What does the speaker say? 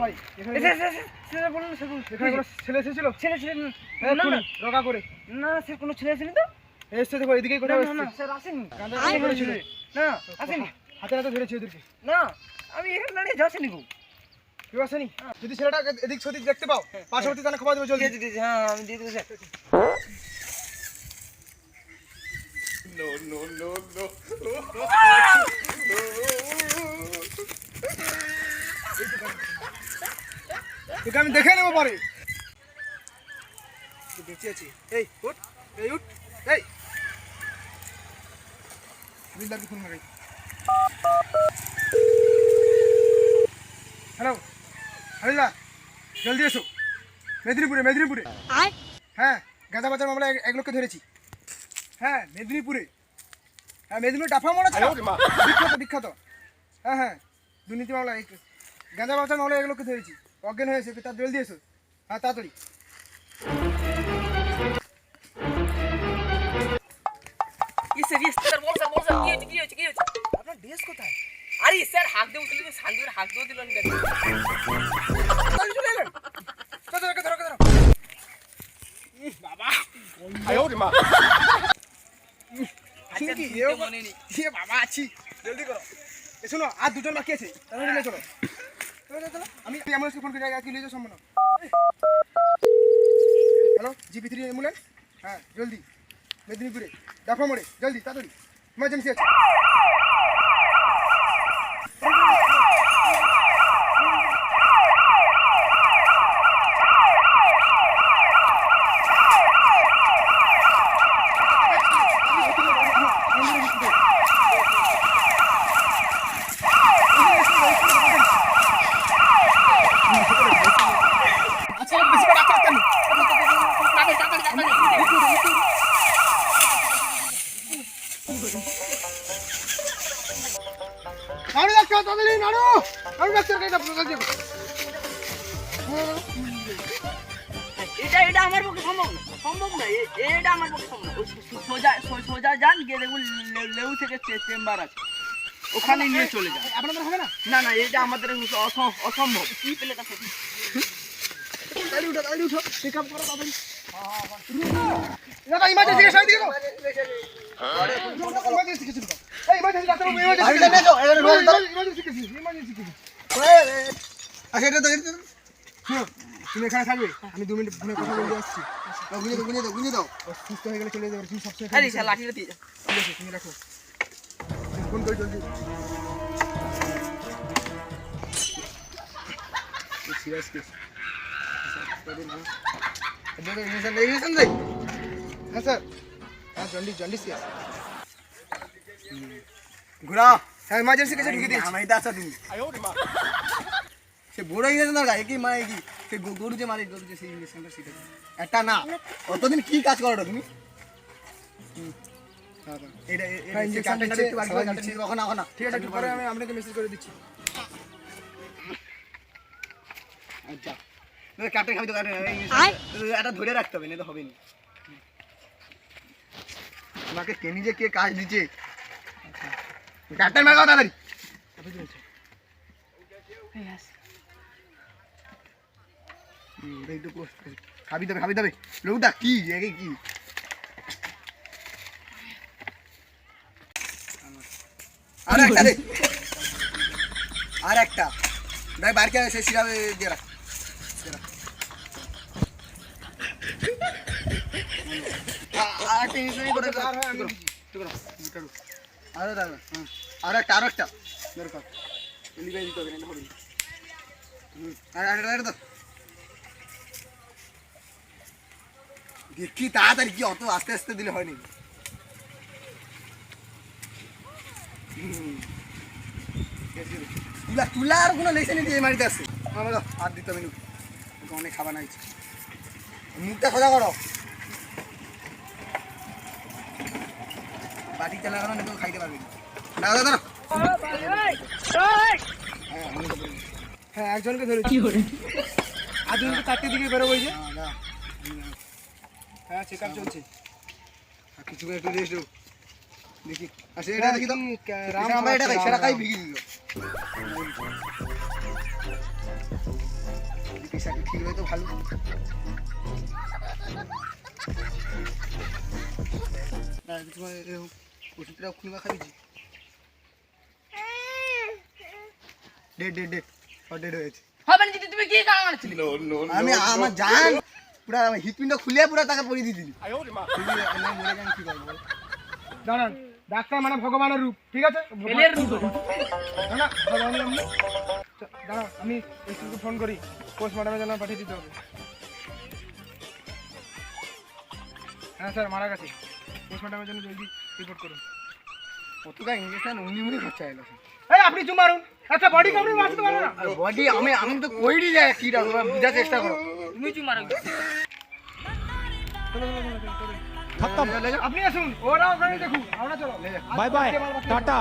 ভাই এখানে সেটা বলুন এখানে কোনো ছেলে এসেছিল? ছেলে না রোগা করে না স্যার কোনো ছেলে আসেনি তো। এসছে দেখো এদিকেই কোথাও এসছে। না স্যার আসেনি। গাঁজা ধরেছিল না আসেনি। হাতে হাতে ধরেছে ওদেরকে। না আমি এখানে দাঁড়িয়ে যাচ্ছিনি গো। কেউ আসেনি? যদি ছেলেটাকে এদিক সেদিক দেখতে পাও পার্শ্ববর্তী থানায় খবর দেবে জলদি। দিদি হ্যাঁ আমি দিয়ে দেবো স্যার। তোকে আমি দেখে নেবো পরে। বেঁচে আছি। এই উঠ, এই উঠ, এই বিল্লারকে ফোন মারি। হ্যালো হারিদা, জলদি এসো। মেদিনীপুরে হ্যাঁ, গাঁজা বাজার মামলা এক লোককে ধরেছি। হ্যাঁ মেদিনীপুরে, হ্যাঁ মেদিনীপুর ডাফা মোড় আছে বিখ্যাত। হ্যাঁ দুর্নীতি মামলা, গাঁজা বাজার মামলা এক লোককে ধরেছি। অজ্ঞান হয়েছে, তার জলদি এসো। হ্যাঁ তাড়াতাড়ি। স্যার বল কি হয়েছে আপনার ড্রেস কোথায়? আরে স্যার হাত দিয়ে উঠলে শান্তি করে হাত দিয়ে দিলেন কেন? চলে এলেন। ধরো। বাবা মনে নেই বাবা আছি, জলদি করো। শোনো আর দুজন বাকি আছে, তাহলে চলো। আমি অ্যাম্বুলেন্সকে ফোন করে কি লিয়ে সম্ভব। হ্যালো জিপি3 অ্যাম্বুলেন্স, হ্যাঁ জলদি মেদিনীপুরে ডাফা মোড়ে, জলদি তাড়াতাড়ি, ইমার্জেন্সি আছে। নাড়ু ডাক্তার তাড়াতাড়ি, নাড়ু ডাক্তারকে এটা প্রকাশ দেবো। এটা আমার পক্ষে সম্ভব না এটা আমার পক্ষে সম্ভব না। সোজা যান গিয়ে দেখুন লেউ থেকে চেম্বার আছে, ওখানে নিয়ে চলে যান। আপনাদের হবে না? না এটা আমাদের অসম্ভব। কি পেলে তা তাড়াতাড়ি উঠো চেক আপ করো তাড়াতাড়ি। দাদা ইমার্জেন্সি কে সাইড দিয়ে দাও। ইমার্জেন্সি কিছু দাও। এই ইমার্জেন্সি ডাক্তার বাবু, ইমার্জেন্সি কিছু। আচ্ছা এটা তো তুমি এখানে থাকবে, আমি 2 মিনিট ফোনে কথা বলতে আসছি। গুঁজে দাও সুস্থ হয়ে গেলে চলে যাবে। তুমি সবসময় আরে স্যার লাঠিটা দিয়ে যা। ঠিক আছে তুমি রাখো, ফোন করে জলদি। Serious case. হ্যাঁ স্যার, হ্যাঁ জন্ডিস কেস। ঘোরা, হ্যাঁ ইমার্জেন্সি কেসে ঢুকে দিয়েছি। আমি তো আচ্ছা তুমি সে বড় হয়ে গেছে না গায়ে কি মায়ে কি সে গরু যে মারে গরু যে সেই ইঞ্জেকশনটা সেটা একটা না অতদিন কি কাজ করো তুমি? এটা হ্যাঁ, ইঞ্জেকশনটা ইঞ্জেকশনটা একটু আগে কাটতে কখন না ঠিক আছে, একটু পরে আমি আপনাকে মেসেজ করে দিচ্ছি। আচ্ছা কাটে খাবি তো কাটে এটা ধরে রাখতে হবে না তো হবে না। তোমাকে কে নিজে কে কাজ দিচ্ছে কাটতে মাগো তাড়াতাড়ি। একটু খাবি দেবে লোকটা কি একে কি আর একটা ভাই বারকে সে সিরাবে দিয়ে রাখ। আর একটা দরকার দিতে হবে না হবে দেখি তাড়াতাড়ি কি অত আস্তে আস্তে দিলে হয়নি। তুলা আর কোনো লেসে নিতে মারিতে আসছে আর দিতে হবে অনেক খাবার নাই। মুখটা সোজা করো, বাটি চালা করো না তো খাইতে পারবি না। দাদা হ্যাঁ একজনকে ধরেছি, আর দুজনকে 4টের দিকে বেরোবো। এই যে হ্যাঁ চেক আপ চলছে। কিছু একটু রেস্ট দেখি। আচ্ছা এটা দেখি তো রাম এটা খাই সেটা খাই ভিগি দিল। পেশাটা ঠিক হলে তো ভালো। না তোমার ওষুধটা খুলবা খাবিছি। ডেট ডেট হয়েছে। হবে না যদি তুমি কি কাম মারছিলে আমি আমার জান পুরা আমার হিটপিনটা খুলে পুরা তাকে পরিয়ে দিয়ে দিলি। মরে যান কি করবো বল? দাঁড়ান, ডাক্তার মানে ভগবানের রূপ, ঠিক আছে? এলের রূপ। না না, ভগবানের রূপ না। দাঁড়াও, আমি স্কুলকে ফোন করি, পোস্টমর্টমের জন্য পাঠিয়ে দিতে হবে। হ্যাঁ স্যার, মারা গেছে। পোস্টমর্টমের জন্য জলদি রিপোর্ট করুন। কতটা ইঞ্জেকশন উনি খরচা এলো। এই আপনি চুপ মারুন, একটা বডি কামড়ে বাঁচতে পারবে না। বডি আমি তো কইরি যায় কি বুঝার চেষ্টা করো। তুমি কি মারো আপনি আসুন, ওরা ওখানে দেখুন, আমরা চলো। Bye bye Tata.